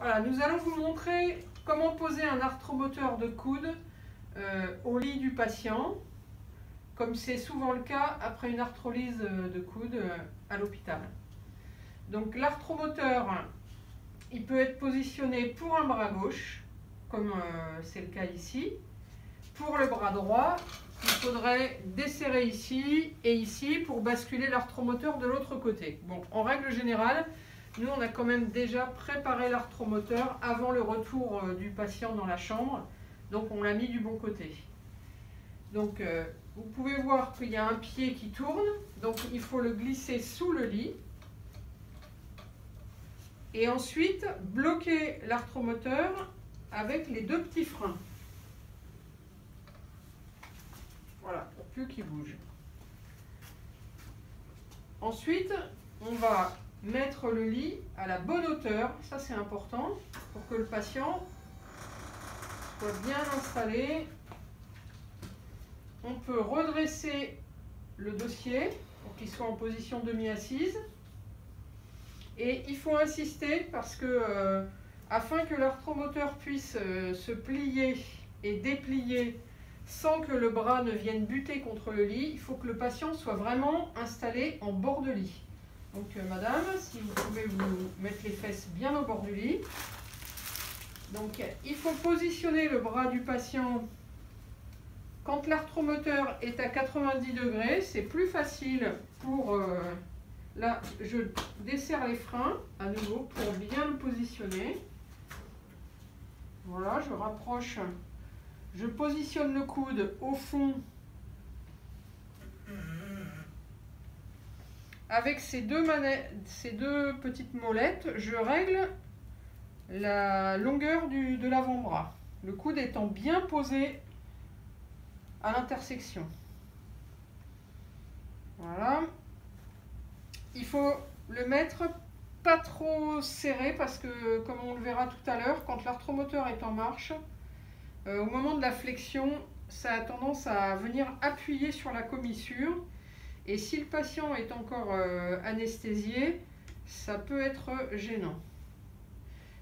Voilà, nous allons vous montrer comment poser un arthromoteur de coude au lit du patient, comme c'est souvent le cas après une arthrolyse de coude à l'hôpital. Donc l'arthromoteur, il peut être positionné pour un bras gauche, comme c'est le cas ici. Pour le bras droit, il faudrait desserrer ici et ici pour basculer l'arthromoteur de l'autre côté. Bon, en règle générale, nous on a quand même déjà préparé l'arthromoteur avant le retour du patient dans la chambre, donc on l'a mis du bon côté. Donc vous pouvez voir qu'il y a un pied qui tourne, donc il faut le glisser sous le lit. Et ensuite bloquer l'arthromoteur avec les deux petits freins. Voilà, pour plus qu'il bouge. Ensuite, on va mettre le lit à la bonne hauteur, ça c'est important, pour que le patient soit bien installé. On peut redresser le dossier pour qu'il soit en position demi-assise. Et il faut insister parce que afin que l'arthromoteur puisse se plier et déplier sans que le bras ne vienne buter contre le lit, il faut que le patient soit vraiment installé en bord de lit. Donc madame, si vous pouvez vous mettre les fesses bien au bord du lit. Donc il faut positionner le bras du patient quand l'arthromoteur est à 90 degrés, c'est plus facile pour... Là, je desserre les freins à nouveau pour bien le positionner. Voilà, je rapproche. Je positionne le coude au fond. Avec ces deux petites molettes, je règle la longueur de l'avant-bras. Le coude étant bien posé à l'intersection. Voilà. Il faut le mettre pas trop serré parce que, comme on le verra tout à l'heure, quand l'arthromoteur est en marche, au moment de la flexion, ça a tendance à venir appuyer sur la commissure. Et si le patient est encore anesthésié, ça peut être gênant.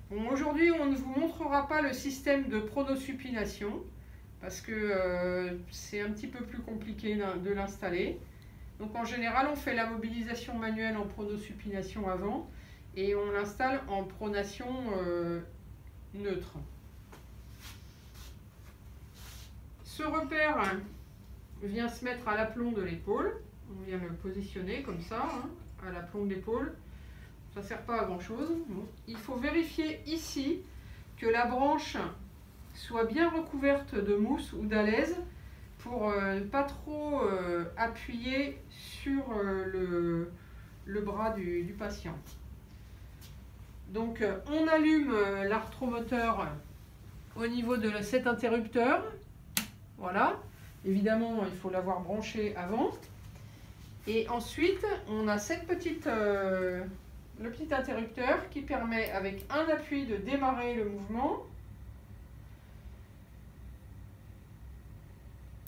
Bon, aujourd'hui, on ne vous montrera pas le système de pronosupination parce que c'est un petit peu plus compliqué de l'installer. Donc en général, on fait la mobilisation manuelle en pronosupination avant et on l'installe en pronation neutre. Ce repère vient se mettre à l'aplomb de l'épaule. On vient le positionner comme ça, à l'aplomb de l'épaule. Ça ne sert pas à grand chose. Bon. Il faut vérifier ici que la branche soit bien recouverte de mousse ou d'alaise pour ne pas trop appuyer sur le bras du patient. Donc on allume l'arthromoteur au niveau de cet interrupteur. Voilà, évidemment il faut l'avoir branché avant. Et ensuite on a le petit interrupteur qui permet avec un appui de démarrer le mouvement.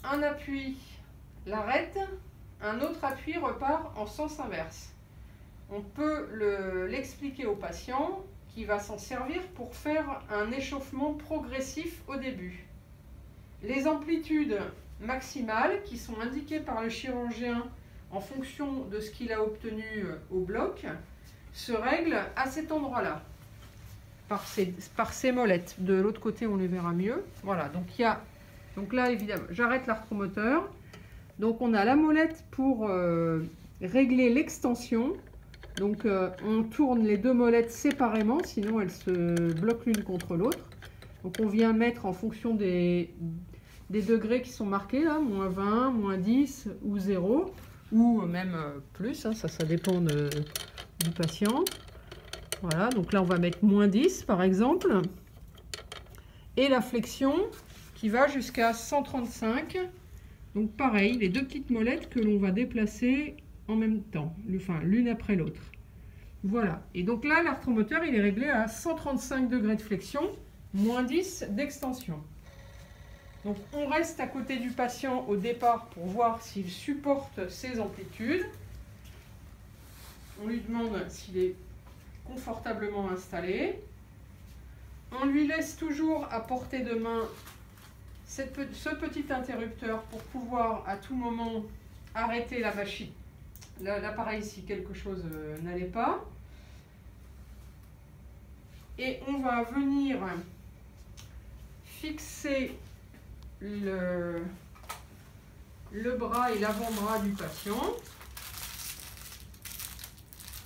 Un appui l'arrête, un autre appui repart en sens inverse. On peut l'expliquer au patient qui va s'en servir pour faire un échauffement progressif au début. Les amplitudes maximales qui sont indiquées par le chirurgien en fonction de ce qu'il a obtenu au bloc se règlent à cet endroit-là, par ces molettes. De l'autre côté, on les verra mieux. Voilà, donc là, évidemment, j'arrête l'arthromoteur. Donc, on a la molette pour régler l'extension. Donc, on tourne les deux molettes séparément, sinon elles se bloquent l'une contre l'autre. Donc, on vient mettre en fonction des degrés qui sont marqués, là, moins 20, moins 10 ou 0, ou même plus, hein, ça dépend du patient. Voilà, donc là, on va mettre moins 10, par exemple. Et la flexion qui va jusqu'à 135. Donc pareil, les deux petites molettes que l'on va déplacer en même temps, l'une après l'autre. Voilà, et donc là l'arthromoteur il est réglé à 135 degrés de flexion, moins 10 d'extension. Donc on reste à côté du patient au départ pour voir s'il supporte ces amplitudes. On lui demande s'il est confortablement installé. On lui laisse toujours à portée de main ce petit interrupteur pour pouvoir à tout moment arrêter la machine, l'appareil si quelque chose n'allait pas. Et on va venir fixer le bras et l'avant-bras du patient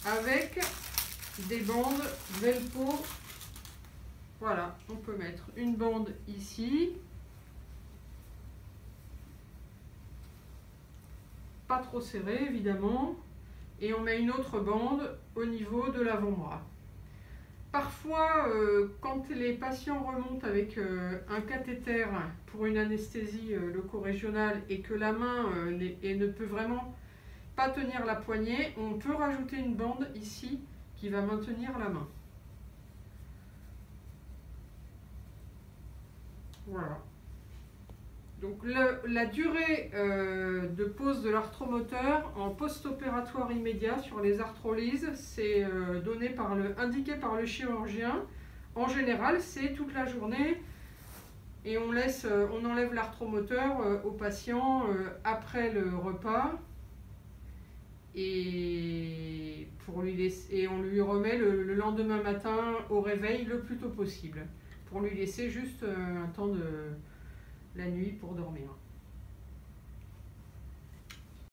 avec des bandes Velcro. Voilà, on peut mettre une bande ici, pas trop serrée évidemment, et on met une autre bande au niveau de l'avant-bras. Parfois, quand les patients remontent avec un cathéter pour une anesthésie loco-régionale et que la main ne peut vraiment pas tenir la poignée, on peut rajouter une bande ici qui va maintenir la main. Voilà. Donc la durée de pause de l'arthromoteur en post-opératoire immédiat sur les arthrolyses, c'est indiqué par le chirurgien. En général, c'est toute la journée et on enlève l'arthromoteur au patient après le repas et on lui remet le lendemain matin au réveil le plus tôt possible pour lui laisser juste un temps de la nuit pour dormir.